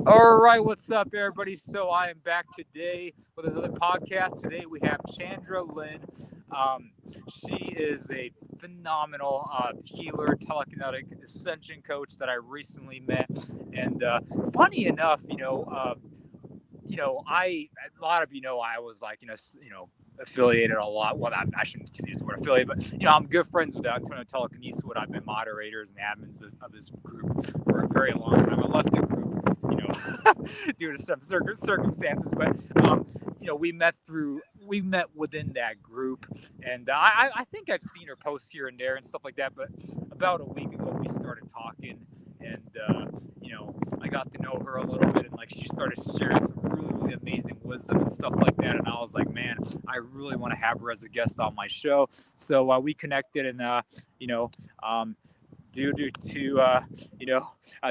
All right, what's up, everybody? So I am back today with another podcast. Today we have Chandra Lynn. She is a phenomenal healer, telekinetic ascension coach that I recently met. And funny enough, a lot of I was like, affiliated a lot. Well, I shouldn't use the word affiliate, but I'm good friends with Antonio Telekinesis. I've been moderators and admins of this group for a very long time. I left the group, due to some circumstances, but we met within that group, and I think I've seen her post here and there and stuff like that. But about a week ago, we started talking, and I got to know her a little bit, and like she started sharing some really amazing wisdom and stuff like that. And I was like, man, I really want to have her as a guest on my show. So we connected, and due to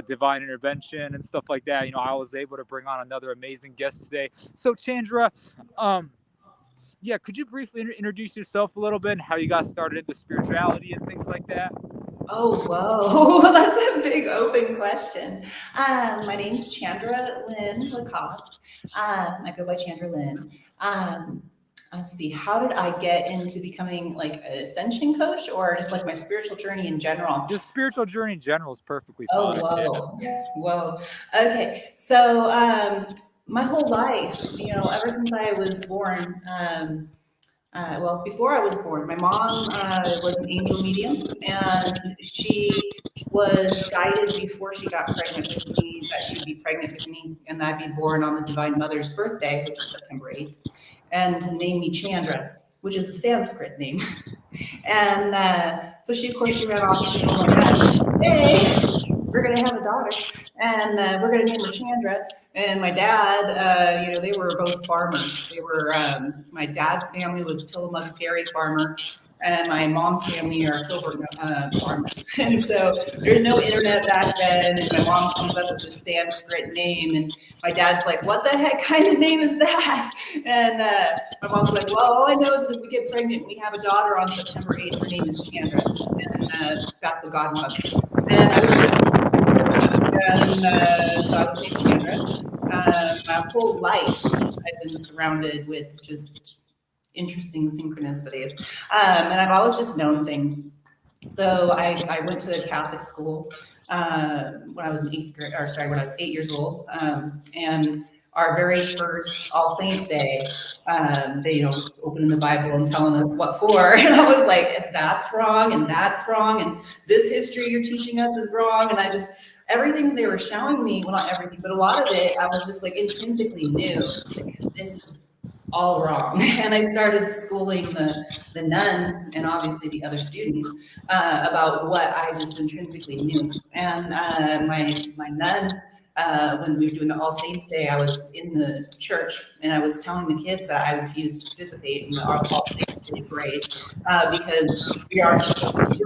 divine intervention and stuff like that, I was able to bring on another amazing guest today. So Chandra, could you briefly introduce yourself a little bit and how you got started into spirituality and things like that? Oh, whoa. That's a big open question. My name's Chandra Lynn Lacoste. I go by Chandra Lynn. Let's see, how did I get into becoming like an ascension coach, or just like my spiritual journey in general? Just spiritual journey in general is perfectly fine. Oh, whoa. Yeah. Whoa. Okay. So my whole life, ever since I was born, before I was born, my mom was an angel medium, and she was guided before she got pregnant with me that she would be pregnant with me and that I'd be born on the Divine Mother's birthday, which is September 8th, and to name me Chandra, which is a Sanskrit name. And so she ran off and she told my dad, hey, we're going to have a daughter, and we're going to name her Chandra. And my dad, they were both farmers. They were, my dad's family was Tillamook dairy farmer, and my mom's family are Coburn farmers. And so there's no internet back then, and my mom comes up with this Sanskrit name, and my dad's like, what the heck kind of name is that? And my mom's like, well, all I know is that if we get pregnant, we have a daughter on September 8th. Her name is Chandra, and that's what God wants. And so I was named Chandra. My whole life, I've been surrounded with just interesting synchronicities. And I've always just known things. So I went to a Catholic school when I was when I was 8 years old. And our very first All Saints Day, they, opening the Bible and telling us what for. And I was like, that's wrong, and this history you're teaching us is wrong. And everything they were showing me, well, not everything, but a lot of it, I was just like intrinsically knew this is all wrong. And I started schooling the nuns and obviously the other students about what I just intrinsically knew. And my nun, when we were doing the All Saints Day, I was in the church and I was telling the kids that I refused to participate in the All Saints Day parade because we are supposed to do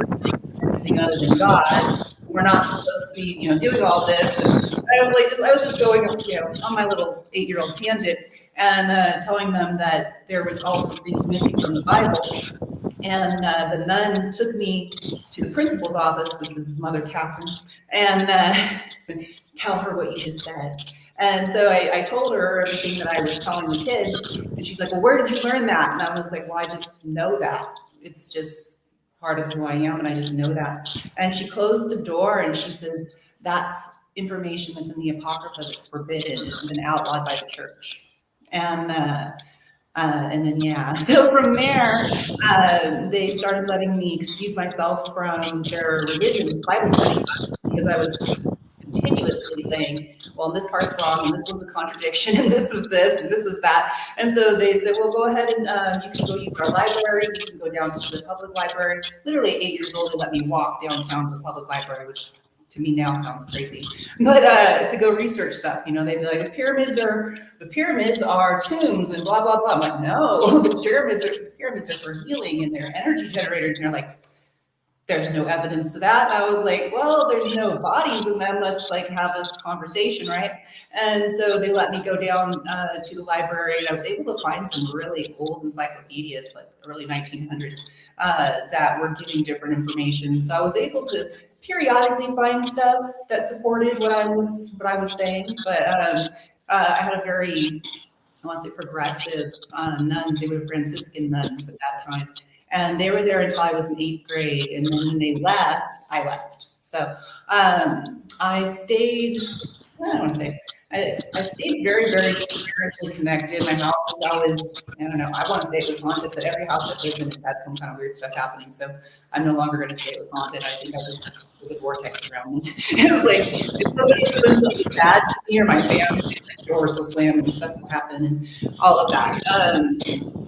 anything other than God. We're not supposed to be, doing all this. And I was just going, on my little 8-year-old tangent and telling them that there was also things missing from the Bible. And the nun took me to the principal's office, which was Mother Catherine, and tell her what you just said. And so I told her everything that I was telling the kids, and she's like, well, where did you learn that? And I was like, well, I just know that. It's just part of who I am, and I just know that. And she closed the door and she says, that's information that's in the Apocrypha that's forbidden. It's been outlawed by the church. And then, so from there, they started letting me excuse myself from their religion Bible study because I was continuously saying, well, this part's wrong, and this one's a contradiction, and this is this, and this is that. And so they said, well, go ahead and you can go use our library. You can go down to the public library. Literally 8 years old, they let me walk downtown to the public library, which to me now sounds crazy. But to go research stuff, they'd be like, the pyramids are tombs and blah, blah, blah. I'm like, no, the pyramids are for healing, and they're energy generators. And they're like, there's no evidence to that. And I was like, well, there's no bodies in them. Let's have this conversation, right? And so they let me go down to the library, and I was able to find some really old encyclopedias, like early 1900s, that were giving different information. So I was able to periodically find stuff that supported what I was saying, but I had a very, I want to say, progressive nuns. They were Franciscan nuns at that time, and they were there until I was in 8th grade, and then when they left, I left. So I stayed. I don't want to say. I stayed very, very spiritually connected. My house was always, I don't know, I want to say it was haunted, but every house I've lived in has had some kind of weird stuff happening. So I'm no longer going to say it was haunted. I think there's a vortex around me. It was like, if somebody's doing something bad to me or my family, doors will slam and stuff will happen and all of that.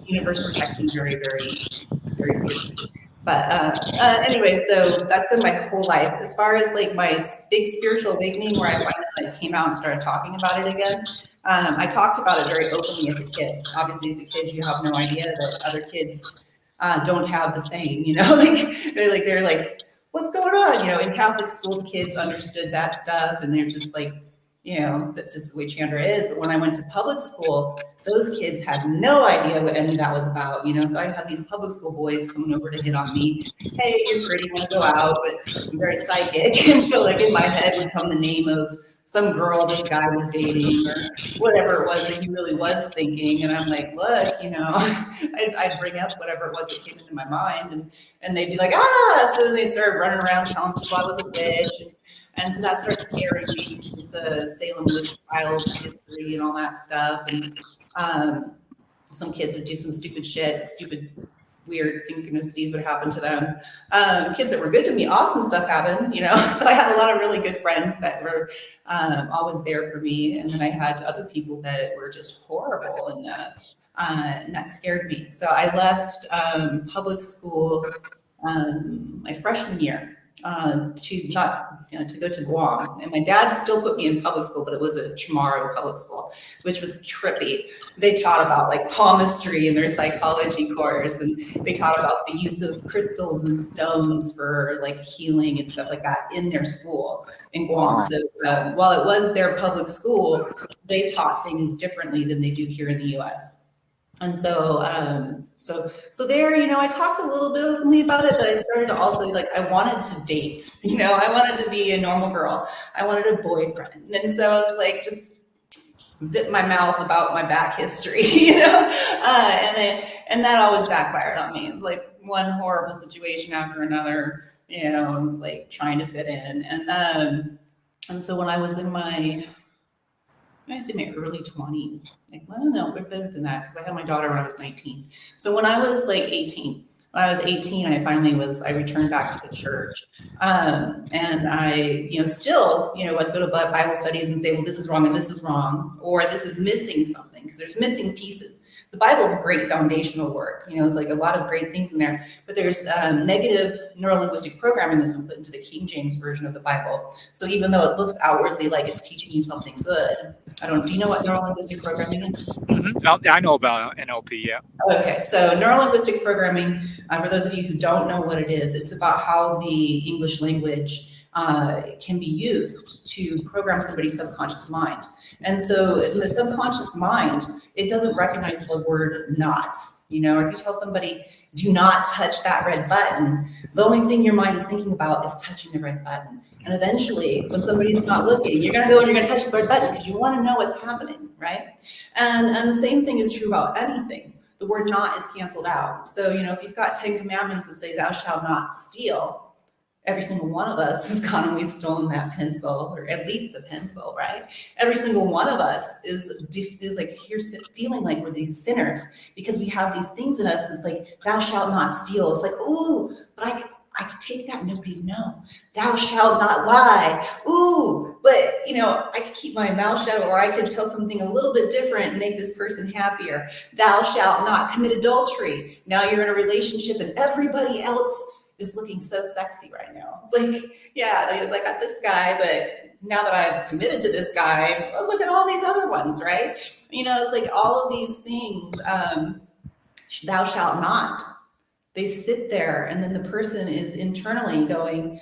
Universe protects me very, very, very fiercely. But anyway, so that's been my whole life. As far as like my big spiritual awakening, where I finally like came out and started talking about it again, I talked about it very openly as a kid. Obviously, as a kid, you have no idea that other kids don't have the same. You know, they're like, what's going on? You know, in Catholic school, the kids understood that stuff, and they're just like, you know, that's just the way Chandra is. But when I went to public school, those kids had no idea what any of that was about, you know. So I had these public school boys coming over to hit on me. Hey, you're pretty, want to go out, but I'm very psychic. And so like in my head would come the name of some girl this guy was dating or whatever it was that he really was thinking. And I'm like, look, you know, I'd bring up whatever it was that came into my mind, and they'd be like, ah. So then they started running around telling people I was a witch. And so that started scaring me, because the Salem witch trials history and all that stuff. And some kids would do some stupid shit, stupid, weird synchronicities would happen to them. Kids that were good to me, awesome stuff happened, you know. So I had a lot of really good friends that were always there for me. And then I had other people that were just horrible, and that scared me. So I left public school my freshman year. To go to Guam. And my dad still put me in public school, but it was a Chamorro public school, which was trippy. They taught about like palmistry in their psychology course, and they taught about the use of crystals and stones for like healing and stuff like that in their school in Guam. So while it was their public school, they taught things differently than they do here in the US. And so, so there, you know, I talked a little bit openly about it, but I started to also like, I wanted to date, you know, I wanted to be a normal girl. I wanted a boyfriend. And so I was like, just zip my mouth about my back history, you know, and that always backfired on me. It was like one horrible situation after another, you know, it was like trying to fit in. And so when I was in my early 20s. Like, I don't know, we're better than that, because I had my daughter when I was 19. So when I was like 18, I returned back to the church. And I, you know, still, you know, I'd go to Bible studies and say, well, this is wrong and this is wrong, or this is missing something, because there's missing pieces. The Bible's great foundational work, you know, it's like a lot of great things in there, but there's negative neurolinguistic programming that's been put into the King James version of the Bible. So even though it looks outwardly like it's teaching you something good, do you know what neurolinguistic programming is? Mm-hmm. I know about NLP, yeah. Okay, so neurolinguistic programming, for those of you who don't know what it is, it's about how the English language can be used to program somebody's subconscious mind. And so in the subconscious mind, it doesn't recognize the word not. You know, if you tell somebody, do not touch that red button, the only thing your mind is thinking about is touching the red button. And eventually, when somebody's not looking, you're going to go and you're going to touch the red button because you want to know what's happening, right? And the same thing is true about anything. The word not is canceled out. So, you know, if you've got 10 commandments that say thou shalt not steal, every single one of us has gone and we've stolen that pencil, or at least a pencil, right? Every single one of us is like here feeling like we're these sinners because we have these things in us. It's like, thou shalt not steal. It's like, ooh, but I could take that, nobody know. Thou shalt not lie. Ooh, but you know, I could keep my mouth shut, or I could tell something a little bit different and make this person happier. Thou shalt not commit adultery. Now you're in a relationship and everybody else is looking so sexy right now. It's like, yeah, it's like, I got this guy, but now that I've committed to this guy, look at all these other ones, right? You know, it's like all of these things, thou shalt not. They sit there, and then the person is internally going,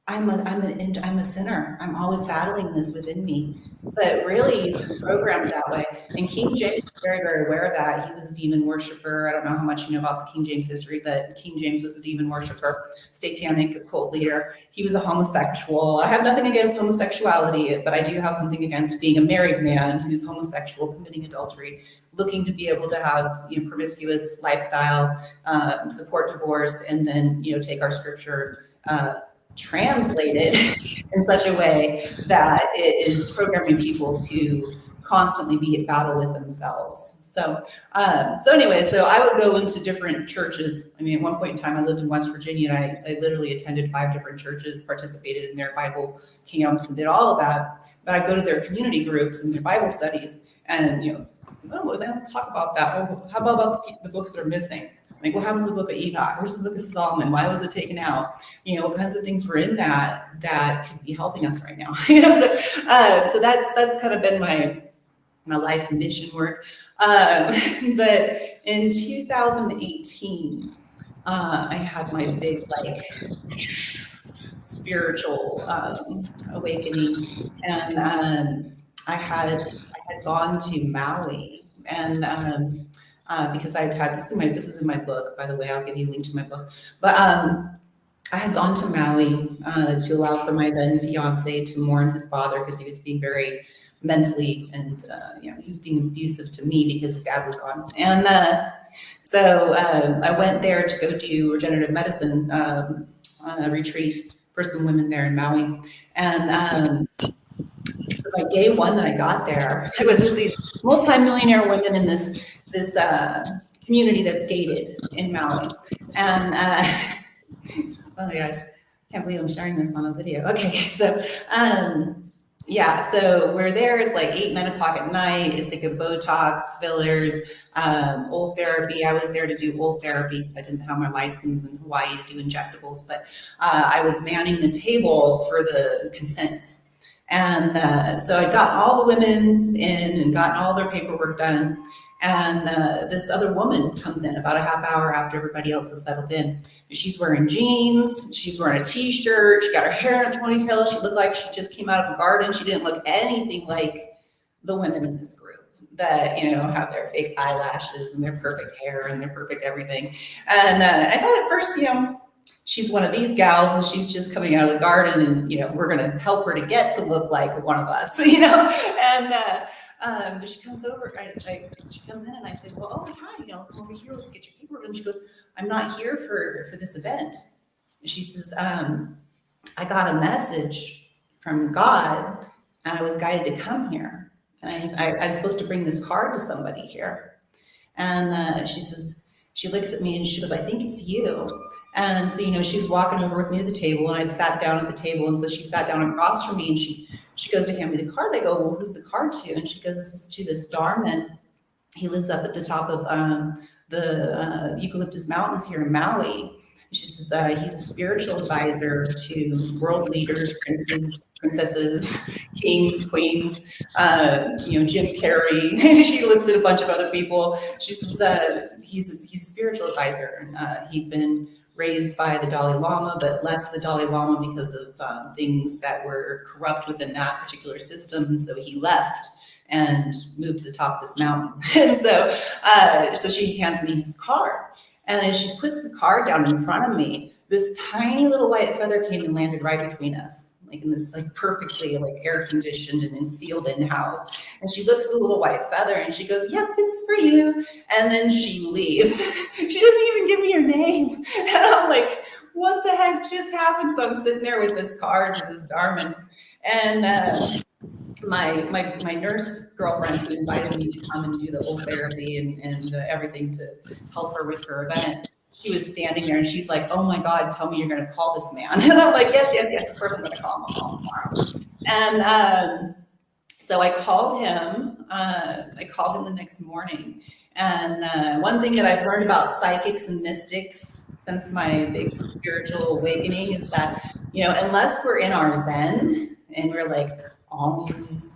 I'm a sinner. I'm always battling this within me. But really, I'm programmed that way. And King James was very, very aware of that. He was a demon worshiper. I don't know how much you know about the King James history, but King James was a demon worshiper, satanic occult leader. He was a homosexual. I have nothing against homosexuality, but I do have something against being a married man who's homosexual, committing adultery, looking to be able to have promiscuous lifestyle, support divorce, and then take our scripture. Translated in such a way that it is programming people to constantly be at battle with themselves. So anyway, so I would go into different churches. I mean, at one point in time, I lived in West Virginia, and I literally attended 5 different churches, participated in their Bible camps, and did all of that. But I'd go to their community groups and their Bible studies, and well, then let's talk about that. Well, how about the books that are missing? Like, what happened to the book of Enoch? Where's the book of Solomon? Why was it taken out? What kinds of things were in that could be helping us right now? So that's kind of been my life and mission work. But in 2018, I had my big spiritual awakening, and I had gone to Maui, and because I had this is in my book, by the way. I'll give you a link to my book. But I had gone to Maui to allow for my then fiance to mourn his father, because he was being very mentally and he was being abusive to me because his dad was gone. And so I went there to go do regenerative medicine retreat for some women there in Maui. And so by day one that I got there, I was with these multimillionaire women in this community that's gated in Maui. And oh my gosh, can't believe I'm sharing this on a video. Okay, so so we're there. It's like 8, 9 o'clock at night. It's like a Botox, fillers, oil therapy. I was there to do oil therapy because I didn't have my license in Hawaii to do injectables, but I was manning the table for the consent. And so I got all the women in and gotten all their paperwork done. And this other woman comes in about a half hour after everybody else has settled in. She's wearing jeans, she's wearing a t-shirt, she got her hair in a ponytail. She looked like she just came out of a garden. She didn't look anything like the women in this group that, have their fake eyelashes and their perfect hair and their perfect everything. And I thought at first, she's one of these gals and she's just coming out of the garden and, we're going to help her to get to look like one of us, and but she comes over, she comes in and I say, well, oh, hi, come over here, let's get your paperwork. And she goes, I'm not here for this event. And she says, I got a message from God and I was guided to come here. And I was supposed to bring this card to somebody here. And she says, she looks at me and she goes, I think it's you. And so, she was walking over with me to the table and I'd sat down at the table. And so she sat down across from me and she goes to hand me the card. I go, well, who's the card to? And she goes, this is to this Darman. He lives up at the top of the Eucalyptus Mountains here in Maui. She says he's a spiritual advisor to world leaders, princes, princesses, kings, queens, Jim Carrey. She listed a bunch of other people. She says he's a spiritual advisor. And he'd been raised by the Dalai Lama, but left the Dalai Lama because of things that were corrupt within that particular system. And so he left and moved to the top of this mountain. And so she hands me his card. And as she puts the card down in front of me, this tiny little white feather came and landed right between us, like in this perfectly air conditioned and sealed in house. And she looks at the little white feather and she goes, yep, it's for you. And then she leaves. She didn't even give me her name. And I'm like, what the heck just happened? So I'm sitting there with this card, with this Darman. And my nurse girlfriend who invited me to come and do the old therapy and everything to help her with her event, she was standing there and she's like, oh my God, tell me you're going to call this man. And I'm like, yes, of course I'm going to call him. I'll call him tomorrow. And so I called him. The next morning. And one thing that I've learned about psychics and mystics since my big spiritual awakening is that, unless we're in our Zen and we're like,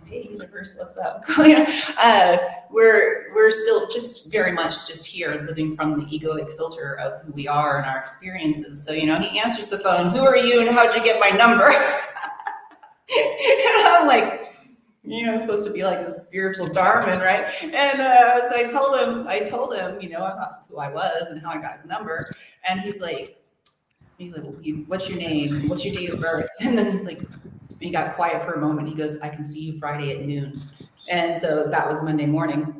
hey, universe, what's up? We're still just very much just here living from the egoic filter of who we are and our experiences. So, he answers the phone, who are you and how'd you get my number? And I'm like, it's supposed to be like the spiritual Darman, right? And so I told him, who I was and how I got his number. And he's like, well, what's your name? What's your date of birth? And then he got quiet for a moment. He goes, I can see you Friday at noon. And so that was Monday morning.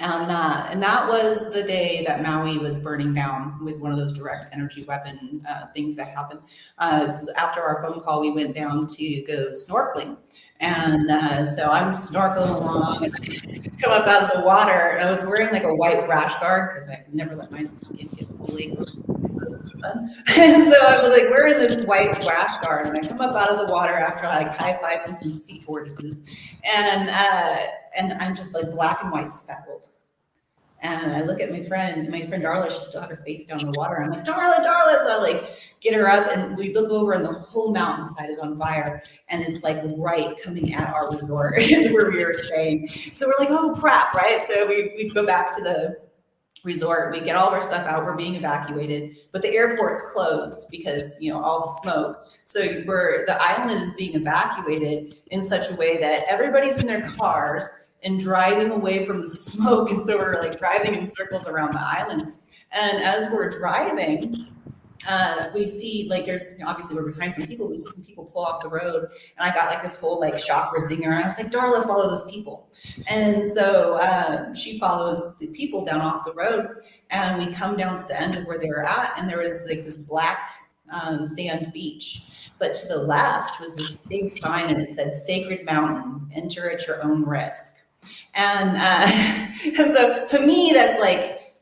And that was the day that Maui was burning down with one of those direct energy weapon things that happened. So after our phone call, we went down to go snorkeling. And so I'm snorkeling along and I come up out of the water. And I was wearing like a white rash guard because I never let my skin get fully exposed to the sun. And so I was like wearing this white rash guard. And I come up out of the water after like high-fiving some sea tortoises. And I'm just like black and white speckled. And I look at my friend Darla, she still had her face down in the water. I'm like, Darla. So I get her up and we look over and the whole mountainside is on fire. And it's right coming at our resort where we were staying. So we're like, oh crap, right? So we go back to the resort, we get all of our stuff out, we're being evacuated, but the airport's closed because, all the smoke. So the island is being evacuated in such a way that everybody's in their cars and driving away from the smoke. And so we're driving in circles around the island. And as we're driving, we see there's obviously we're behind some people. We see some people pull off the road, and I got this whole chakra zinger. And I was like, Darla, follow those people. And so she follows the people down off the road, and we come down to the end of where they were at, and there was this black sand beach. But to the left was this big sign, and it said "Sacred Mountain. Enter at your own risk." And so to me, that's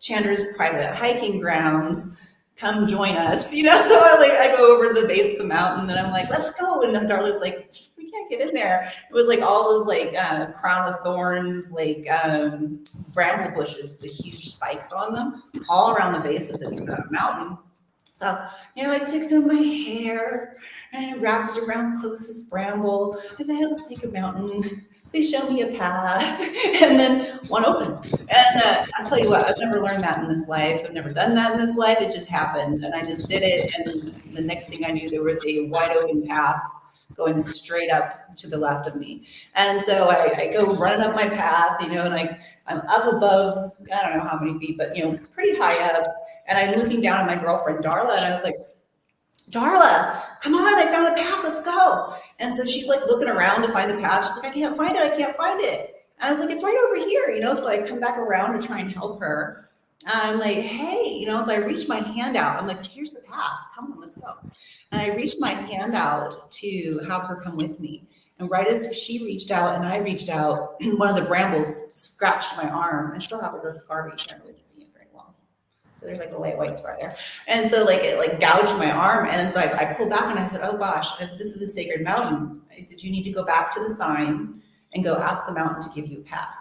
Chandra's private hiking grounds. Come join us, So I go over to the base of the mountain, and I'm like, let's go. And Darla's like, we can't get in there. It was all those crown of thorns, bramble bushes with huge spikes on them, all around the base of this mountain. So, I took some of my hair and it wraps around closest bramble. As I have a sacred mountain, they show me a path, and then one opened. And I'll tell you what, I've never learned that in this life. I've never done that in this life. It just happened, and I just did it. And the next thing I knew, there was a wide open path going straight up to the left of me. And so I go running up my path, and I'm up above, I don't know how many feet, but pretty high up. And I'm looking down at my girlfriend Darla, and I was like, Darla, come on, I found a path, let's go. And so she's looking around to find the path. She's like, I can't find it. And I was like, it's right over here, So I come back around to try and help her. I'm like, hey, so I reach my hand out. I'm like, here's the path. Come on, let's go. And I reached my hand out to have her come with me. And right as she reached out and I reached out, one of the brambles scratched my arm. I still have a scar, but you can't really see it very well. There's a light white scar there. And so it gouged my arm. And so I pulled back and I said, oh gosh, I said, this is a sacred mountain. I said, you need to go back to the sign and go ask the mountain to give you a path.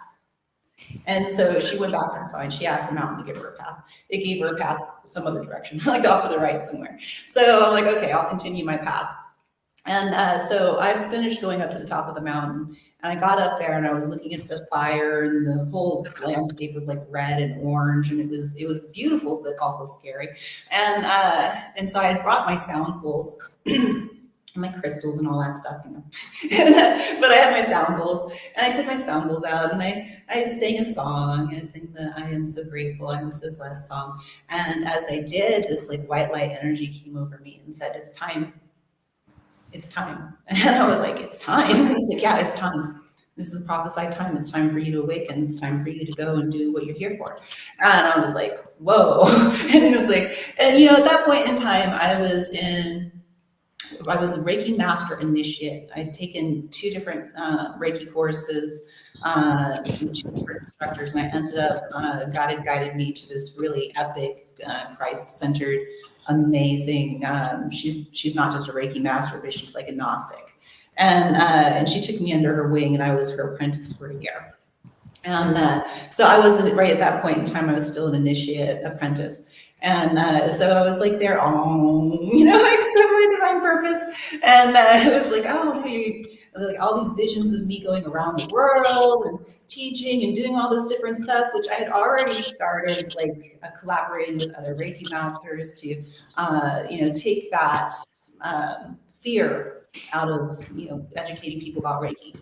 And so she went back to the sign. She asked the mountain to give her a path. It gave her a path some other direction, off to the right somewhere. So I'm like, okay, I'll continue my path. And so I finished going up to the top of the mountain, and I got up there and I was looking at the fire, and the whole landscape was red and orange, and it was beautiful, but also scary. And so I had brought my sound bowls and my crystals and all that stuff, but I had my sound bowls, and I took my sound bowls out, and I sang a song, and I sang the I am so grateful, I am so blessed song. And as I did, this white light energy came over me and said, it's time. It's time. And I was like, it's time. He's like, yeah, it's time. This is the prophesied time. It's time for you to awaken. It's time for you to go and do what you're here for. And I was like, whoa. And it was and at that point in time, I was a Reiki master initiate. I'd taken 2 different Reiki courses from 2 different instructors, and I ended up, God guided me to this really epic, Christ-centered, amazing. She's not just a Reiki master, but she's a Gnostic. And she took me under her wing, and I was her apprentice for a year. And so I was right at that point in time, I was still an initiate apprentice. And so I was like there, like so my divine purpose. And it was like, oh, like all these visions of me going around the world and teaching and doing all this different stuff, which I had already started, like collaborating with other Reiki masters to, take that fear out of, educating people about Reiki.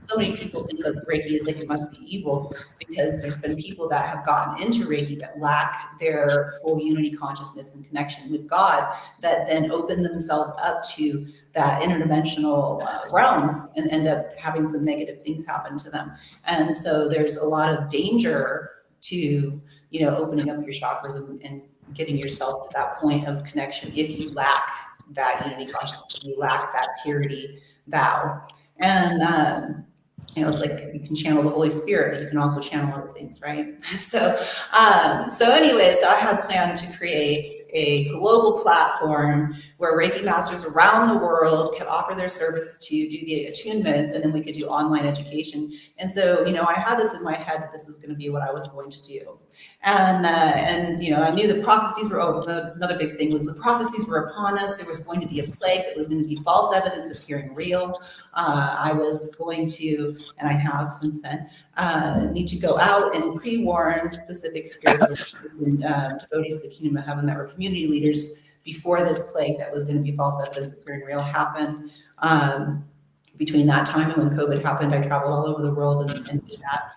So many people think of Reiki as like it must be evil, because there's been people that have gotten into Reiki that lack their full unity consciousness and connection with God, that then open themselves up to that interdimensional realms and end up having some negative things happen to them. And so there's a lot of danger to, opening up your chakras and getting yourself to that point of connection if you lack that unity consciousness, you lack that purity vow. And it's like you can channel the Holy Spirit, but you can also channel other things, right? So anyways, I had planned to create a global platform where Reiki masters around the world could offer their service to do the attunements, and then we could do online education. And so, I had this in my head that this was going to be what I was going to do. And I knew the prophecies were, another big thing was the prophecies were upon us. There was going to be a plague that was going to be false evidence appearing real. I was going to, and I have since then, need to go out and pre-warn specific spiritual devotees to the kingdom of heaven that were community leaders before this plague that was going to be false evidence appearing real happened. Between that time and when COVID happened, I traveled all over the world and did that.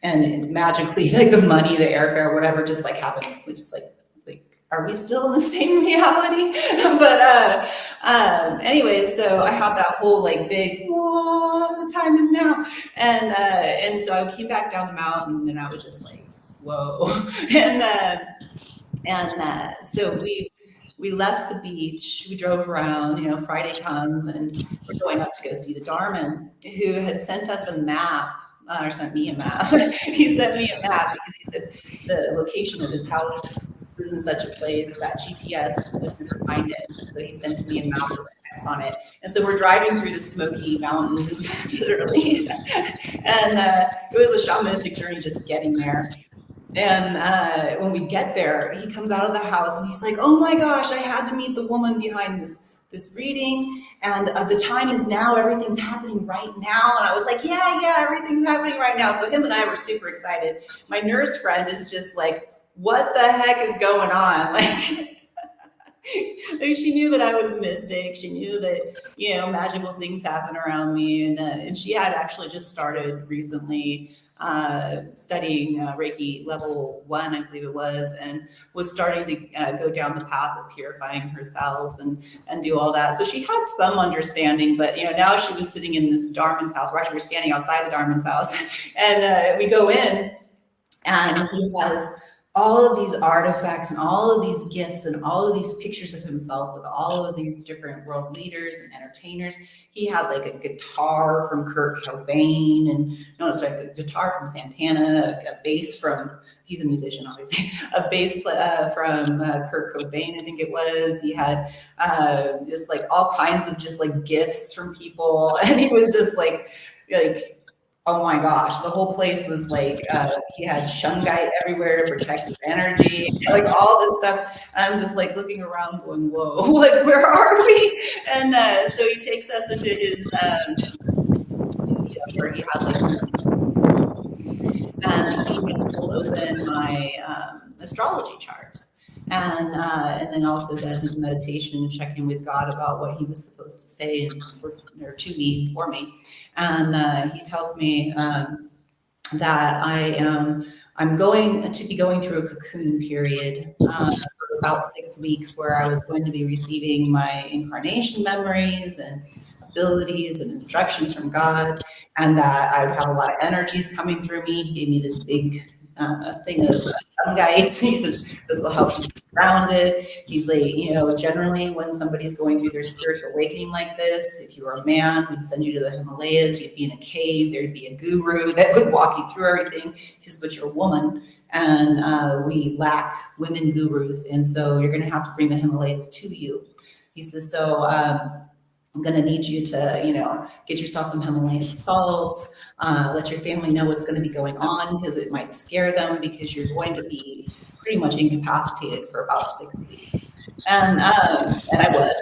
And magically, like the money, the airfare, whatever, just like happened, which is like, are we still in the same reality? But anyways, so I had that whole like big, the time is now. And so I came back down the mountain and I was just like, whoa. So we left the beach, we drove around, Friday comes and we're going up to go see the Darman, who had sent us a map, or sent me a map. He sent me a map because he said the location of his house was in such a place that GPS would never find it. So he sent me a map with an X on it. And so we're driving through the Smoky Mountains, literally. And it was a shamanistic journey just getting there. And when we get there, he comes out of the house and he's like, oh my gosh, I had to meet the woman behind this reading, and the time is now, everything's happening right now. And I was like, yeah, everything's happening right now. So him and I were super excited. My nurse friend is just like, what the heck is going on? Like, she knew that I was a mystic. She knew that, magical things happen around me. And she had actually just started recently studying Reiki level 1, I believe it was, and was starting to go down the path of purifying herself and do all that. So she had some understanding, but now she was sitting in this Darman's house. We're standing outside the Darman's house, and we go in, and he has all of these artifacts and all of these gifts and all of these pictures of himself with all of these different world leaders and entertainers. He had like a guitar from Kurt Cobain, a guitar from Santana, a bass from, he's a musician, obviously, a bass from Kurt Cobain, I think it was. He had just like all kinds of just like gifts from people. And he was just like, oh my gosh, the whole place was like, he had shungite everywhere to protect his energy, like all this stuff. And I'm just like looking around going, whoa, like where are we? And so he takes us into his studio where he had like, and he had pulled open my astrology charts. And then also done his meditation and checking with God about what he was supposed to say for me. And he tells me that I'm going to be going through a cocoon period for about 6 weeks, where I was going to be receiving my incarnation memories and abilities and instructions from God, and that I would have a lot of energies coming through me. He gave me this big thing of shungites. He says this will help you stay grounded. He's like, generally when somebody's going through their spiritual awakening like this, if you were a man, we'd send you to the Himalayas, you'd be in a cave, there'd be a guru that would walk you through everything. He says, but you're a woman, and we lack women gurus, and so you're going to have to bring the Himalayas to you. He says, so I'm going to need you to, get yourself some Himalayan salts. let your family know what's going to be going on, because it might scare them, because you're going to be pretty much incapacitated for about 6 weeks. And I was,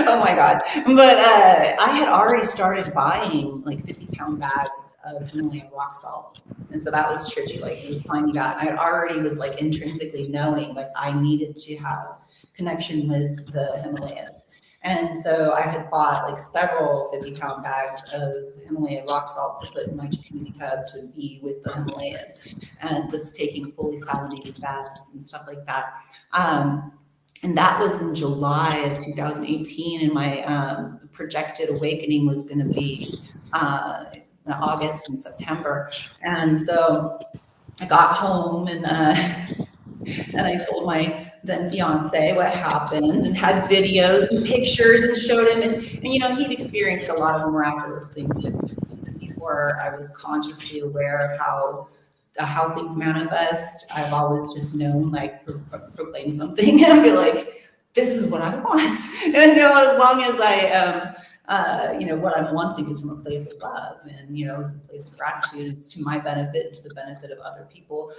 oh my God. But I had already started buying like 50-pound bags of Himalayan rock salt. And so that was tricky. Like, it was finding that. I already was like intrinsically knowing like I needed to have connection with the Himalayas. And so I had bought like several 50-pound bags of Himalayan rock salt to put in my jacuzzi tub to be with the Himalayas, and was taking fully salinated baths and stuff like that. And that was in July of 2018, and my projected awakening was going to be in August and September. And so I got home, and I told my then fiance what happened, and had videos and pictures and showed him. And he'd experienced a lot of miraculous things with me before I was consciously aware of how things manifest. I've always just known, like, proclaim something and be like, this is what I want. And as long as I am, what I'm wanting is from a place of love, and it's a place of gratitude. It's to my benefit, to the benefit of other people.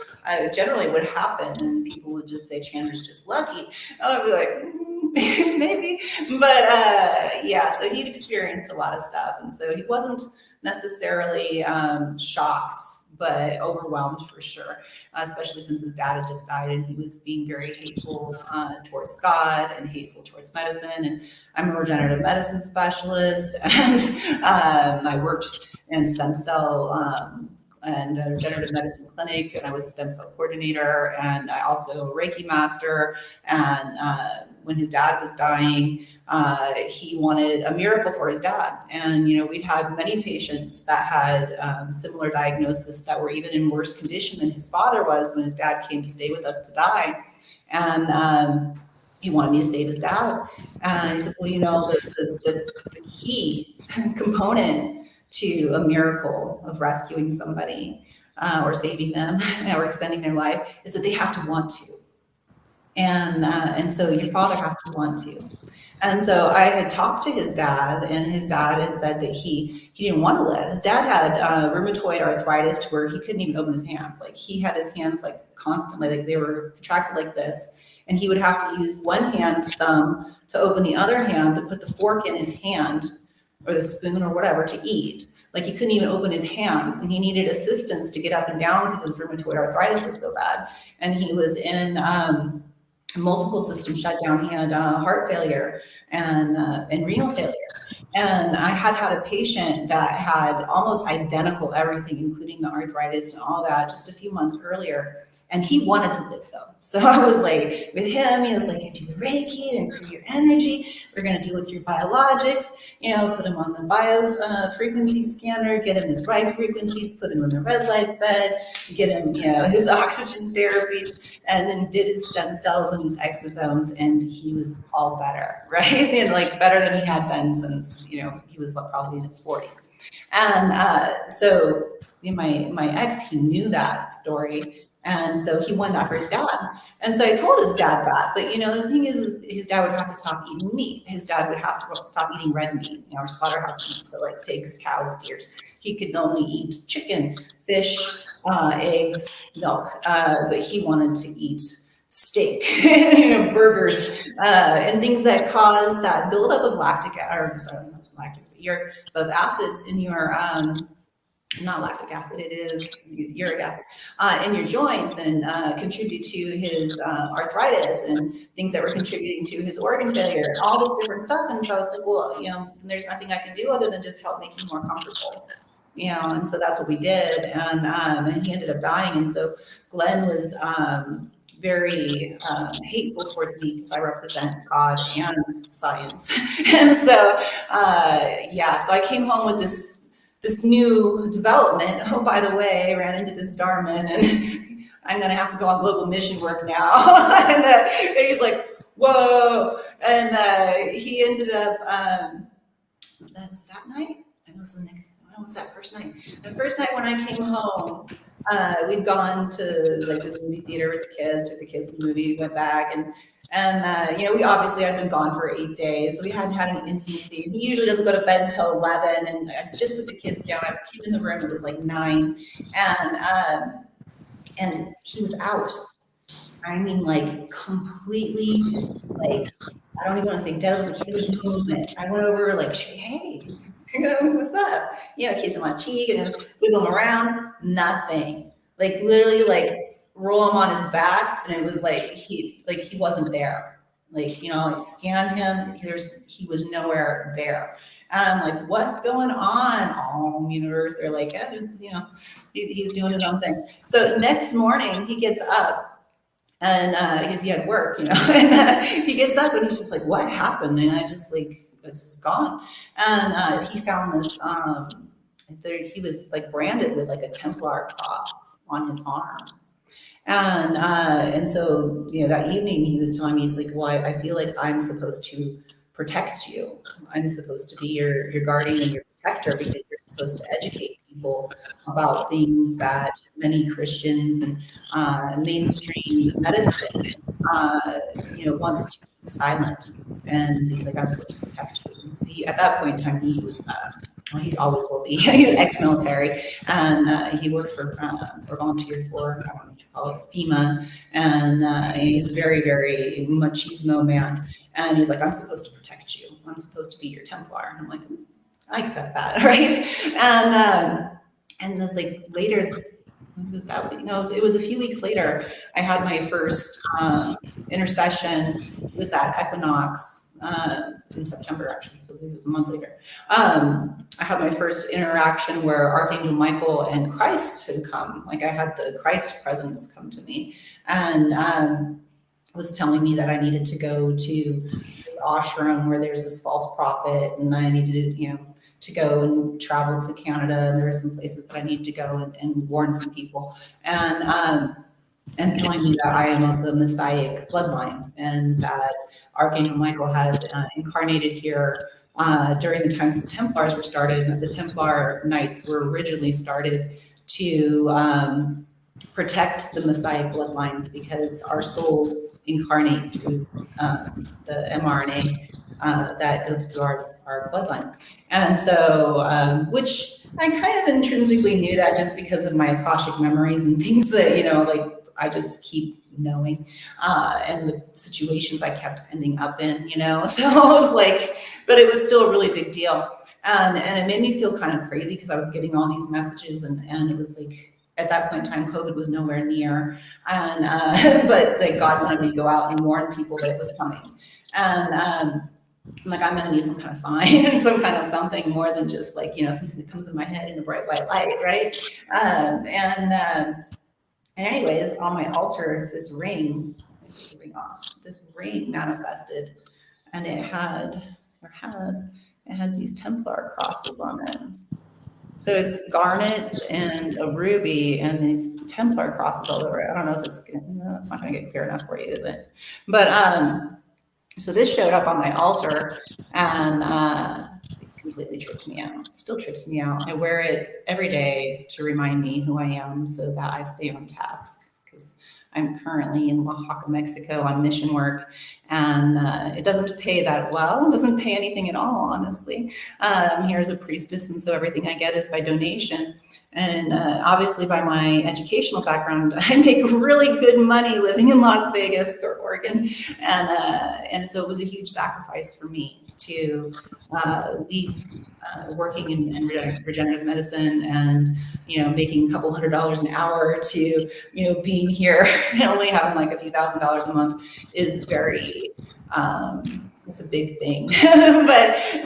Generally would happen, and people would just say, Chandra's just lucky. I'd be like, maybe. But yeah, so he'd experienced a lot of stuff, and so he wasn't necessarily shocked, but overwhelmed for sure, especially since his dad had just died, and he was being very hateful towards God and hateful towards medicine. And I'm a regenerative medicine specialist, and I worked in stem cell and a regenerative medicine clinic, and I was a stem cell coordinator, and I also a Reiki master. And when his dad was dying, he wanted a miracle for his dad. And, we'd had many patients that had similar diagnosis that were even in worse condition than his father was when his dad came to stay with us to die. And he wanted me to save his dad. And he said, well, the key component to a miracle of rescuing somebody or saving them or extending their life is that they have to want to. And so your father has to want to. And so I had talked to his dad, and his dad had said that he didn't want to live. His dad had rheumatoid arthritis to where he couldn't even open his hands. Like, he had his hands like constantly, like they were contracted like this. And he would have to use one hand's thumb to open the other hand to put the fork in his hand, or the spoon or whatever, to eat. Like, he couldn't even open his hands, and he needed assistance to get up and down because his rheumatoid arthritis was so bad. And he was in multiple system shutdown. He had heart failure and renal failure. And I had a patient that had almost identical everything, including the arthritis and all that, just a few months earlier. And he wanted to live, though. So I was like, with him, he was like, you do the Reiki and improve your energy. We're going to deal with your biologics, put him on the biofrequency scanner, get him his right frequencies, put him in the red light bed, get him, his oxygen therapies, and then did his stem cells and his exosomes, and he was all better, right? And like better than he had been since, he was probably in his 40s. And so my ex, he knew that story. And so he wanted that for his dad. And so I told his dad that. But, the thing is his dad would have to stop eating meat. His dad would have to stop eating red meat, or slaughterhouse meat. So like pigs, cows, deers. He could only eat chicken, fish, eggs, milk. But he wanted to eat steak, burgers, and things that cause that buildup of of acids in your not lactic acid, it is uric acid in your joints, and contribute to his arthritis and things that were contributing to his organ failure, all this different stuff. And so I was like, well, there's nothing I can do other than just help make you more comfortable, and so that's what we did. And he ended up dying. And so Glenn was very hateful towards me because I represent God and science. And so, so I came home with this new development. Oh, by the way, I ran into this Darman, and I'm going to have to go on global mission work now. And he's like, whoa. And he ended up, that was that night? When was that first night? The first night when I came home, we'd gone to like the movie theater with the kids, took the kids to the movie, went back, and And, we obviously had been gone for 8 days. So we hadn't had any intimacy. He usually doesn't go to bed until 11. And I just put the kids down. I came in the room. It was like 9. And he was out. I mean, like completely, like, I don't even want to say dead. I was like, there was no movement. I went over, like, hey, what's up? Kiss him on the cheek and wiggle him around. Nothing. Like, literally, like, roll him on his back, and it was like he wasn't there. Like, scan him. He was nowhere there. And I'm like, what's going on? Oh, universe. They're like, yeah, just, he's doing his own thing. So next morning he gets up. And because he had work, and he gets up and he's just like, what happened? And I just like, it's just gone. And he found this, he was like branded with like a Templar cross on his arm. And so, that evening he was telling me, he's like, well, I feel like I'm supposed to protect you. I'm supposed to be your guardian and your protector, because you're supposed to educate people about things that many Christians and mainstream medicine, wants to keep silent. And he's like, I'm supposed to protect you. So at that point in time, he was, he always will be ex-military, and he worked for or volunteered for, I don't know what you call it, FEMA, and he's a very, very machismo man. And he's like, I'm supposed to protect you. I'm supposed to be your Templar. And I'm like, I accept that, right? And it's like later, it was a few weeks later, I had my first intercession. It was that equinox in September, actually, so it was a month later. I had my first interaction where Archangel Michael and Christ had come. Like, I had the Christ presence come to me, and was telling me that I needed to go to this ashram where there's this false prophet, and I needed to go and travel to Canada. And there were some places that I needed to go and warn some people, and telling me that I am of the Messianic bloodline, and that Archangel Michael had incarnated here during the times the Templars were started. The Templar Knights were originally started to protect the Messiah bloodline, because our souls incarnate through the mRNA that goes through our bloodline. And so, which I kind of intrinsically knew that just because of my Akashic memories and things that, like I just keep knowing, and the situations I kept ending up in, so I was like, but it was still a really big deal. And it made me feel kind of crazy, because I was getting all these messages, and it was like, at that point in time, COVID was nowhere near, and but like God wanted me to go out and warn people that it was coming. And I'm like, I'm gonna need some kind of sign, some kind of something more than just like, something that comes in my head in a bright white light, right? And anyways, on my altar, this ring manifested, and it has these Templar crosses on it. So it's garnets and a ruby and these Templar crosses all over it. I don't know if it's not going to get clear enough for you, but so this showed up on my altar, and it completely tripped me out. It still trips me out. I wear it every day to remind me who I am, so that I stay on task, because I'm currently in Oaxaca, Mexico on mission work, and it doesn't pay that well. It doesn't pay anything at all, honestly. I'm here as a priestess, and so everything I get is by donation. And obviously, by my educational background, I make really good money living in Las Vegas or Oregon, and so it was a huge sacrifice for me to leave working in regenerative medicine and making a couple $100 an hour to being here and only having like a few $1,000s a month is very it's a big thing.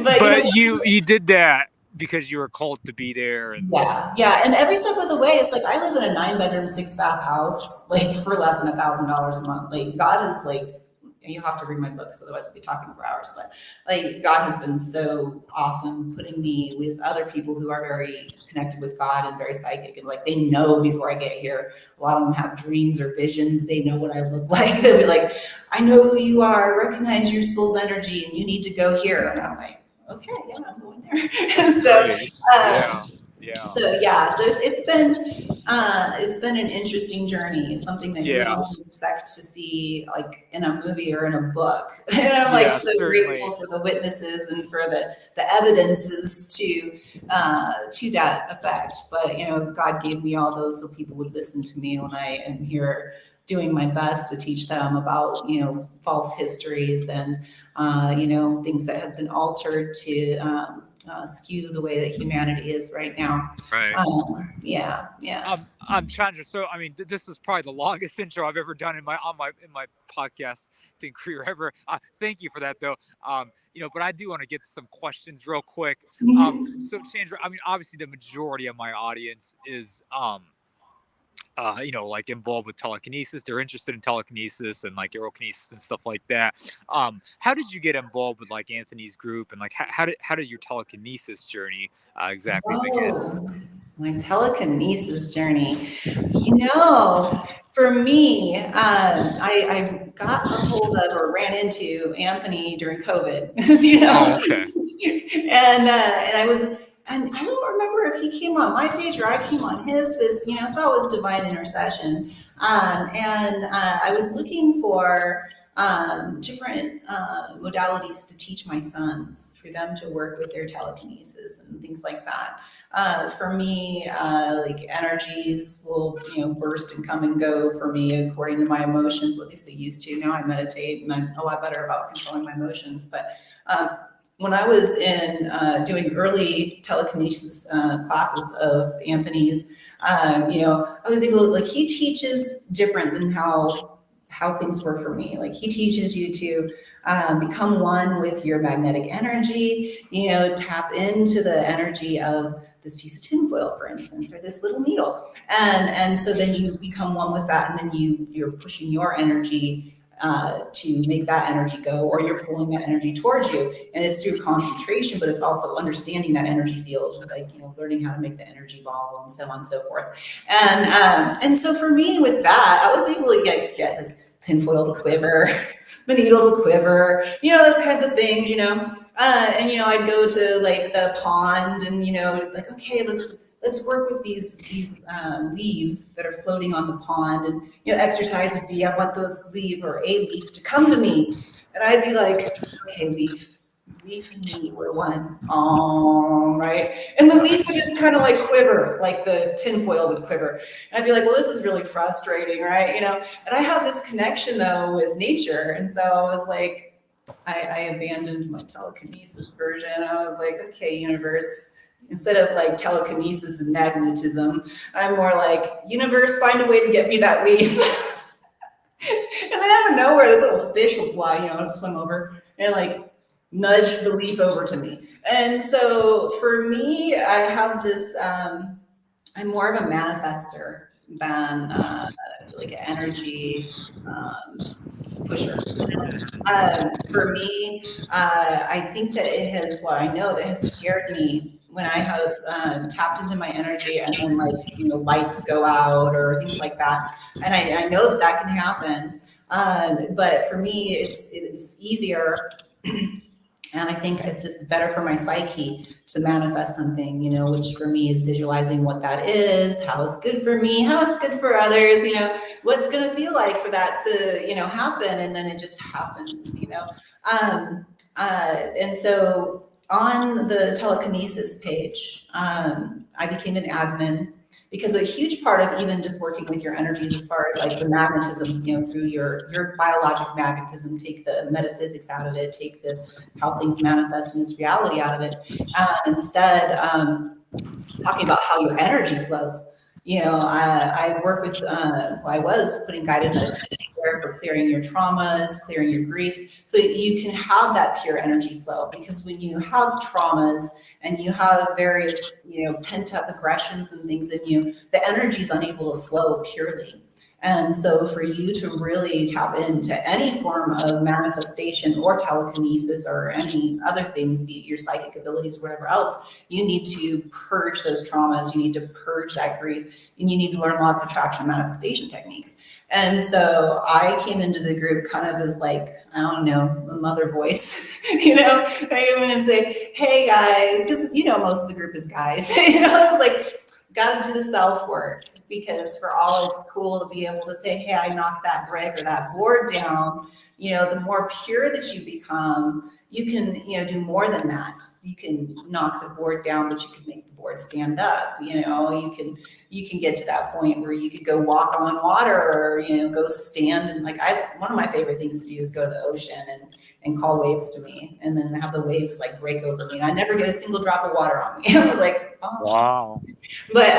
but you did that because you were called to be there. And yeah, and every step of the way, it's like I live in a 9-bedroom, 6-bath house, like for less than $1,000 a month. Like God is like, you have to read my books, otherwise we'll be talking for hours. But like God has been so awesome, putting me with other people who are very connected with God and very psychic, and like they know before I get here. A lot of them have dreams or visions. They know what I look like. They'll be like, I know who you are. I recognize your soul's energy, and you need to go here. And I'm like, okay, yeah, I'm going there. So it's It's been an interesting journey. It's something that you don't expect to see like in a movie or in a book. And I'm like so grateful for the witnesses and for the evidences to that effect. But God gave me all those so people would listen to me when I am here doing my best to teach them about false histories and things that have been altered to skew the way that humanity is right now. Right. Yeah. I'm Chandra. So, I mean, this is probably the longest intro I've ever done in my podcast career ever. Thank you for that, though. But I do want to get to some questions real quick. So, Chandra, I mean, obviously, the majority of my audience is like involved with telekinesis. They're interested in telekinesis and like aerokinesis and stuff like that. How did you get involved with like Anthony's group, and like how did your telekinesis journey exactly begin? My telekinesis journey, for me, I got a hold of or ran into Anthony during COVID, Oh, okay. and I was. And I don't remember if he came on my page or I came on his, but it's always divine intercession. And I was looking for different modalities to teach my sons, for them to work with their telekinesis and things like that. For me, like energies will, burst and come and go for me according to my emotions, or at least they used to. Now I meditate and I'm a lot better about controlling my emotions. But when I was in doing early telekinesis classes of Anthony's, I was able to, like, he teaches different than how things were for me. Like, he teaches you to become one with your magnetic energy, tap into the energy of this piece of tinfoil, for instance, or this little needle. And so then you become one with that, and then you're pushing your energy to make that energy go, or you're pulling that energy towards you. And it's through concentration, but it's also understanding that energy field, like, learning how to make the energy ball and so on and so forth. And so for me with that, I was able to get like tinfoil to quiver, the needle to quiver, those kinds of things, and, I'd go to like the pond and, like, okay, let's work with these leaves that are floating on the pond, and exercise would be, I want those leaf or a leaf to come to me, and I'd be like, okay, leaf and me, we're one, right, and the leaf would just kind of like quiver, like the tinfoil would quiver, and I'd be like, well, this is really frustrating, right, and I have this connection though with nature, and so I was like, I abandoned my telekinesis version. I was like, okay, universe. Instead of like telekinesis and magnetism, I'm more like, universe, find a way to get me that leaf. And then out of nowhere, this little fish will fly, I'll swim over and like nudge the leaf over to me. And so for me, I have this, I'm more of a manifestor than like an energy pusher. For me, I think that it has, I know that has scared me when I have tapped into my energy and then lights go out or things like that. And I know that can happen. But for me, it's easier. And I think it's just better for my psyche to manifest something, which for me is visualizing what that is, how it's good for me, how it's good for others, what's going to feel like for that to, happen. And then it just happens, and so on the telekinesis page, I became an admin, because a huge part of even just working with your energies, as far as like the magnetism, through your biologic magnetism, take the metaphysics out of it, take the how things manifest in this reality out of it. Instead, talking about how your energy flows. I work with, I was putting guided meditation there for clearing your traumas, clearing your griefs, so that you can have that pure energy flow. Because when you have traumas and you have various, pent up aggressions and things in you, the energy is unable to flow purely. And so for you to really tap into any form of manifestation or telekinesis or any other things, be it your psychic abilities, whatever else, you need to purge those traumas. You need to purge that grief, and you need to learn laws of attraction manifestation techniques. And so I came into the group kind of as like, I don't know, a mother voice, I come in and say, hey guys, because, most of the group is guys, I was like, got to do the self work. because for all it's cool to be able to say, hey, I knocked that brick or that board down, you know, the more pure that you become, you can, you know, do more than that. You can knock the board down, but you can make the board stand up. You know, you can get to that point where you could go walk on water, or, you know, go stand, and like one of my favorite things to do is go to the ocean and call waves to me, and then have the waves like break over me, and I never get a single drop of water on me. I was like, oh. Wow. But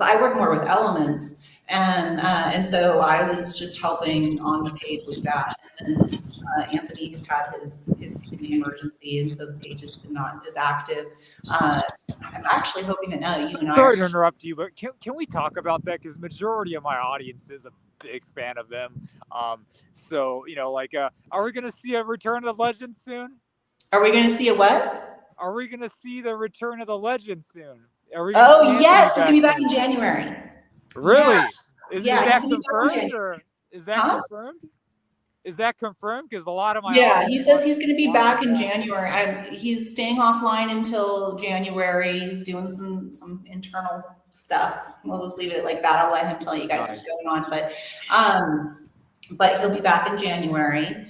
I work more with elements, and so I was just helping on the page with that. And then Anthony has had his family emergency, and so the page is not as active. I'm actually hoping that now that you and I Sorry to interrupt you, but can we talk about that? Because majority of my audience is a big fan of them. So, you know, like, are we going to see a Return of the Legend soon? Are we going to see a what? Are we going to see the Return of the Legend soon? Oh, yes, he's going to be back in January. Really? Yeah. Is that confirmed, or is that confirmed? Is that confirmed? Because a lot of my he says he's going to be back in January. He's staying offline until January. He's doing some internal stuff. We'll just leave it like that. I'll let him tell you guys what's going on. But he'll be back in January.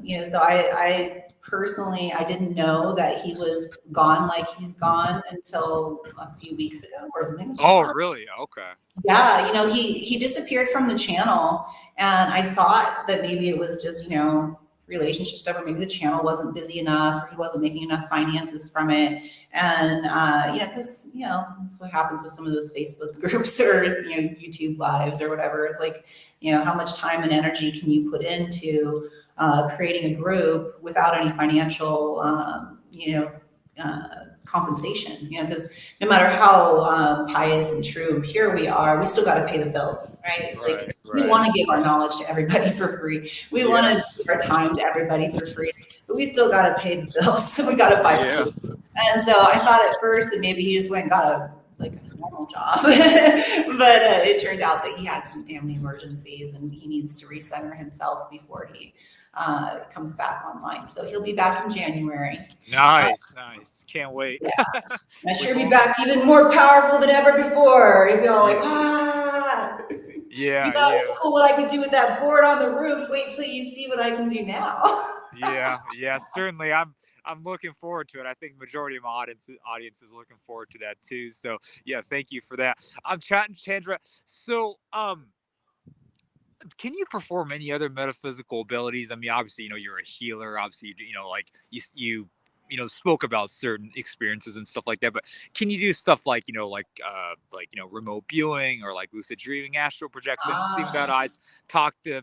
You know, so I personally, I didn't know that he was gone like he's gone until a few weeks ago, or something. Really? Okay. Yeah, you know, he disappeared from the channel, and I thought that maybe it was just, you know, relationship stuff, or maybe the channel wasn't busy enough, or he wasn't making enough finances from it. And you know, because, you know, that's what happens with some of those Facebook groups, or, you know, YouTube lives or whatever. It's like, you know, how much time and energy can you put into creating a group without any financial you know, compensation, you know, because no matter how pious and true and pure we are, we still got to pay the bills, right? It's like we want to give our knowledge to everybody for free. We want to give our time to everybody for free, but we still got to pay the bills. We got to buy food. And so I thought at first that maybe he just went and got a normal job, but it turned out that he had some family emergencies, and he needs to recenter himself before he comes back online. So he'll be back in January. Nice. Can't wait. Yeah. I'm sure he'll be back even more powerful than ever before. He'll be all like, ah. Yeah. You thought it was cool what I could do with that board on the roof. Wait till you see what I can do now. Yeah, certainly. I'm looking forward to it. I think majority of my audience is looking forward to that too. So yeah, thank you for that. I'm chatting Chandra. So can you perform any other metaphysical abilities? I mean, obviously, you know, you're a healer. Obviously, you know, like you spoke about certain experiences and stuff like that. But can you do stuff like, you know, like remote viewing, or like lucid dreaming, astral projection, seeing without eyes, talk to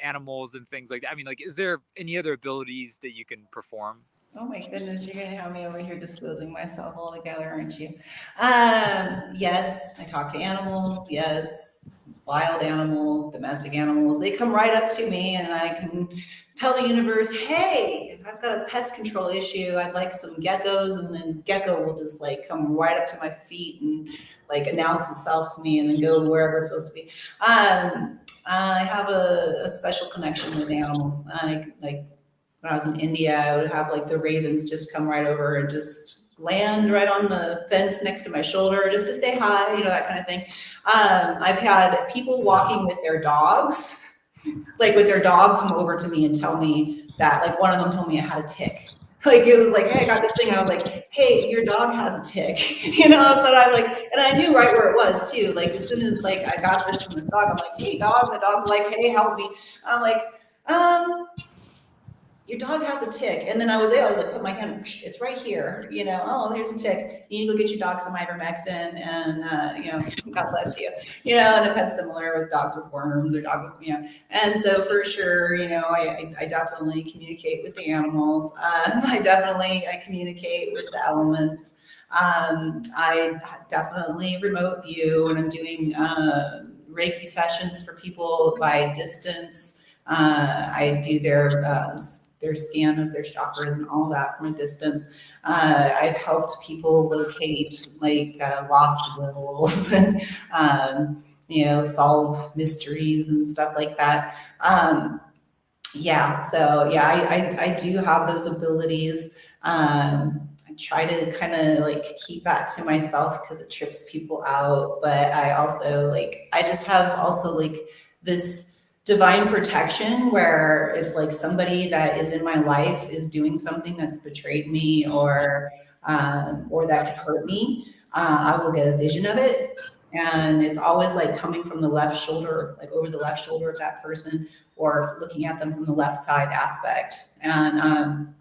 animals and things like that? I mean, like, is there any other abilities that you can perform? Oh my goodness, you're going to have me over here disclosing myself altogether, aren't you? Yes, I talk to animals. Yes, wild animals, domestic animals. They come right up to me, and I can tell the universe, hey, if I've got a pest control issue, I'd like some geckos, and then gecko will just like come right up to my feet and like announce itself to me, and then go wherever it's supposed to be. I have a special connection with animals. When I was in India, I would have like the ravens just come right over and just land right on the fence next to my shoulder just to say hi, you know, that kind of thing. I've had people walking with their dogs, like with their dog, come over to me and tell me that, like, one of them told me I had a tick. Like, it was like, hey, I got this thing. And I was like, hey, your dog has a tick. You know, so I'm like, and I knew right where it was too. Like, as soon as like I got this from this dog, I'm like, hey, dog. The dog's like, hey, help me. I'm like, your dog has a tick. And then I was like, put my hand, it's right here, you know, oh, there's a tick. You need to go get your dog some ivermectin, and, you know, God bless you, you know. And I've had similar with dogs with worms, or dogs with, you know, and so for sure, you know, I definitely communicate with the animals. I communicate with the elements. I definitely remote view, and I'm doing Reiki sessions for people by distance. I do their scan of their chakras and all that from a distance. I've helped people locate like lost wills and you know, solve mysteries and stuff like that. Yeah, so yeah, I do have those abilities. I try to kind of like keep that to myself because it trips people out. But I also like, I just have also like this divine protection where if like somebody that is in my life is doing something that's betrayed me or that could hurt me, I will get a vision of it. And it's always like coming from the left shoulder, like over the left shoulder of that person, or looking at them from the left side aspect. And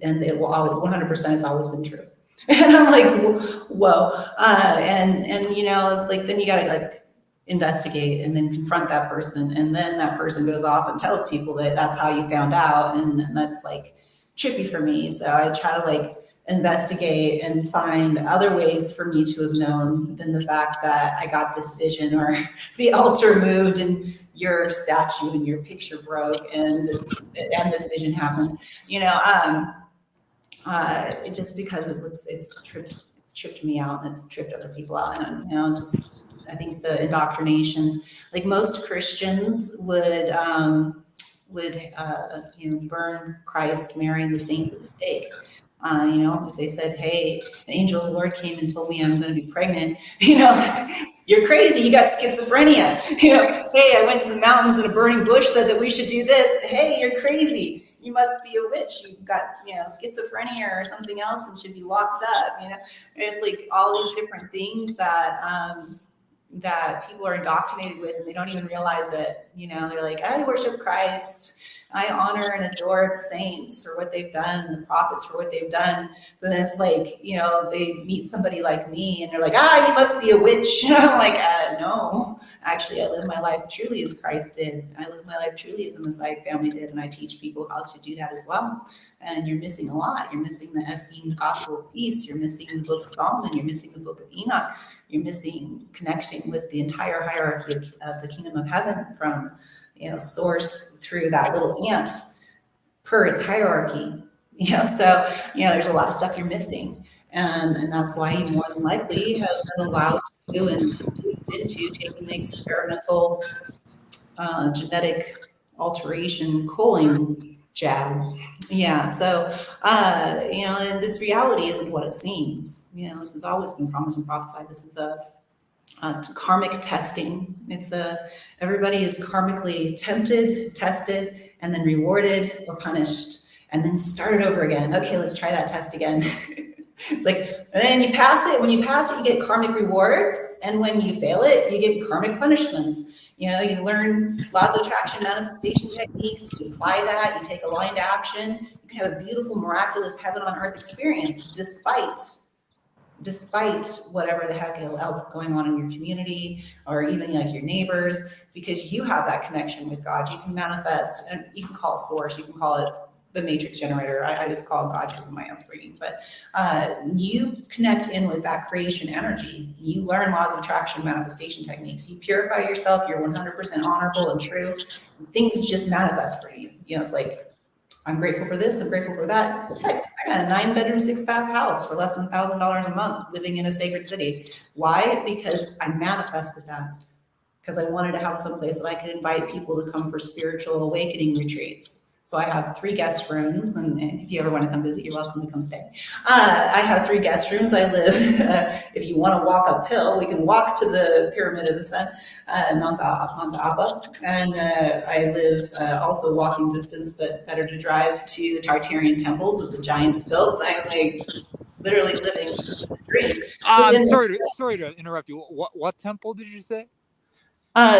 it will always 100%. It's always been true. And I'm like, whoa. And you know, it's like then you gotta like investigate and then confront that person, and then that person goes off and tells people that that's how you found out, and that's like trippy for me. So I try to like investigate and find other ways for me to have known than the fact that I got this vision or the altar moved and your statue and your picture broke and this vision happened. You know, just because it's tripped me out and it's tripped other people out, and you know, just I think the indoctrinations, like most Christians would you know, burn Christ, Mary, and the saints at the stake. You know, if they said, hey, the angel of the Lord came and told me I'm going to be pregnant, you know, you're crazy, you got schizophrenia. You know, hey, I went to the mountains and a burning bush said that we should do this. Hey, you're crazy. You must be a witch. You've got, you know, schizophrenia or something else and should be locked up. You know, and it's like all these different things that that people are indoctrinated with, and they don't even realize it. You know, they're like, I worship Christ. I honor and adore the saints for what they've done and the prophets for what they've done. But then it's like, you know, they meet somebody like me and they're like, you must be a witch. I'm like, no, actually, I live my life truly as Christ did. I live my life truly as the Messiah family did. And I teach people how to do that as well. And you're missing a lot. You're missing the Essene Gospel of Peace. You're missing the Book of Solomon. You're missing the Book of Enoch. You're missing connecting with the entire hierarchy of the kingdom of heaven from, you know, source through that little ant per its hierarchy. You know, so, you know, there's a lot of stuff you're missing. And that's why you more than likely have been allowed to do and into taking the experimental genetic alteration choline jab. Yeah, so, you know, and this reality isn't what it seems. You know, this has always been promised and prophesied. This is a karmic testing. It's everybody is karmically tempted, tested, and then rewarded or punished, and then started over again. Okay, let's try that test again. It's like, and then you pass it. When you pass it, you get karmic rewards, and when you fail it, you get karmic punishments. You know, you learn laws of attraction, manifestation techniques. You apply that. You take aligned action. You can have a beautiful, miraculous heaven on earth experience, despite whatever the heck else is going on in your community or even like your neighbors, because you have that connection with God. You can manifest, and you can call it source, you can call it the matrix generator. I just call it God because of my upbringing, but you connect in with that creation energy. You learn laws of attraction, manifestation techniques. You purify yourself. You're 100% honorable and true. Things just manifest for you. You know, it's like, I'm grateful for this, I'm grateful for that. Heck, I got a 9-bedroom, 6-bath house for less than $1,000 a month living in a sacred city. Why? Because I manifested that. Because I wanted to have some place that I could invite people to come for spiritual awakening retreats. So I have 3 guest rooms, and if you ever want to come visit, you're welcome to come stay. I have 3 guest rooms. I live, if you want to walk uphill, we can walk to the Pyramid of the Sun, Mount Abba. And I live also walking distance, but better to drive to the Tartarian temples that the giants built. I'm like literally living the dream. Sorry to interrupt you. What temple did you say?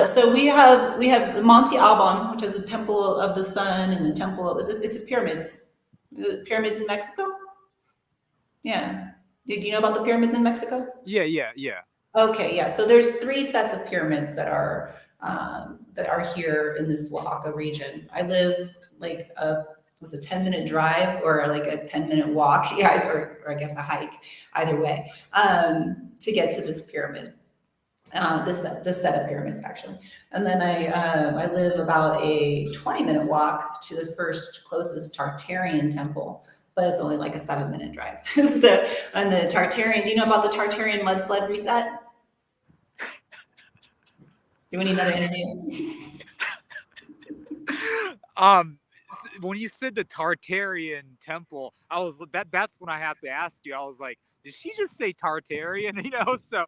So we have the Monte Alban, which is the Temple of the Sun, and the Temple of it's pyramids. The pyramids in Mexico. Yeah. Did you know about the pyramids in Mexico? Yeah. Okay, yeah. So there's 3 sets of pyramids that are here in this Oaxaca region. I live like a 10-minute drive or like a 10-minute walk, yeah, or I guess a hike, either way, to get to this pyramid. This set of pyramids actually, and then I live about a 20-minute walk to the first closest Tartarian temple, but it's only like a 7-minute drive. So, and the Tartarian, do you know about the Tartarian mud flood reset? Do we need another interview? when you said the Tartarian temple, I was that's when I have to ask you. I was like, did she just say Tartarian? So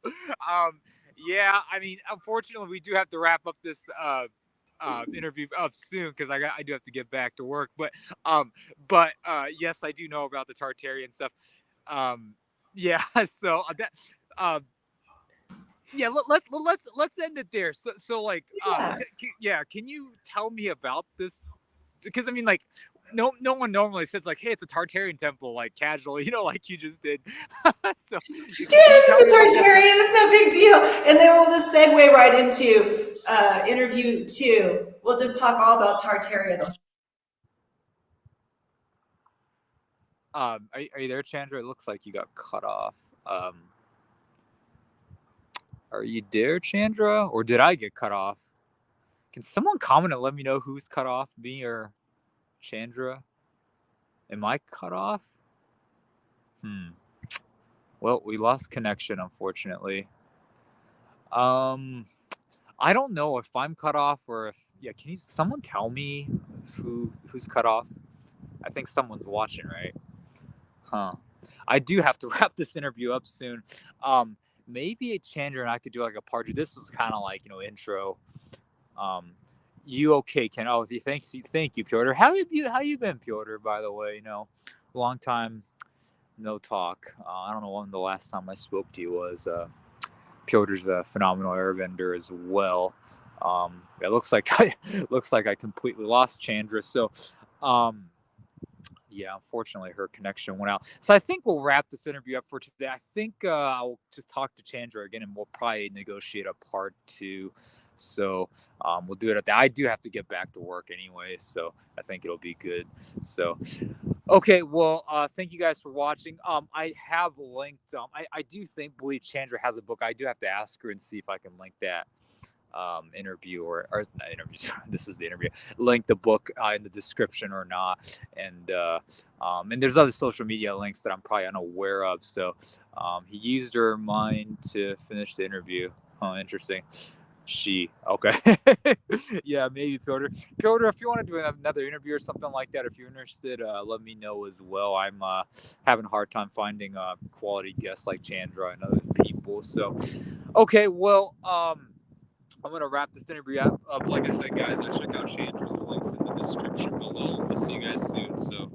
yeah, I mean, unfortunately, we do have to wrap up this interview up soon because I do have to get back to work. But yes, I do know about the Tartarian stuff. Yeah, so that yeah, let's end it there. So like Yeah. yeah, can you tell me about this? Because I mean, like, no one normally says like, hey, it's a Tartarian temple, like casually, like you just did. So Yeah, can you tell this me is a about that? Tartarian. It's no big deal. And then we'll just segue right into interview 2. We'll just talk all about Tartaria. Are you there, Chandra? It looks like you got cut off. Are you there, Chandra, or did I get cut off? Can someone comment and let me know who's cut off, me or Chandra? Am I cut off? Well, we lost connection, unfortunately. I don't know if I'm cut off or if can someone tell me who's cut off? I think someone's watching, right? Huh. I do have to wrap this interview up soon. Maybe Chandra and I could do like a part 2. This was kind of like, intro. You okay, Ken? Oh, thank you, Piotr. How you been, Piotr, by the way? Long time no talk. I don't know when the last time I spoke to you was. Piotr's a phenomenal airbender as well. It looks like I completely lost Chandra. So, yeah, unfortunately, her connection went out. So I think we'll wrap this interview up for today. I think I'll just talk to Chandra again, and we'll probably negotiate a part 2. So we'll do it at that. I do have to get back to work anyway, so I think it'll be good. So, okay, well, thank you guys for watching. I have linked. I do believe Chandra has a book. I do have to ask her and see if I can link that interview or not interview. This is the interview. Link the book in the description or not, and there's other social media links that I'm probably unaware of. So he used her mind to finish the interview. Oh, interesting. Okay. Yeah, maybe Piotr, if you want to do another interview or something like that, if you're interested, let me know as well. I'm having a hard time finding quality guests like Chandra and other people. So okay, well, I'm gonna wrap this interview up. Like I said, guys, check out Chandra's links in the description below. We'll see you guys soon. So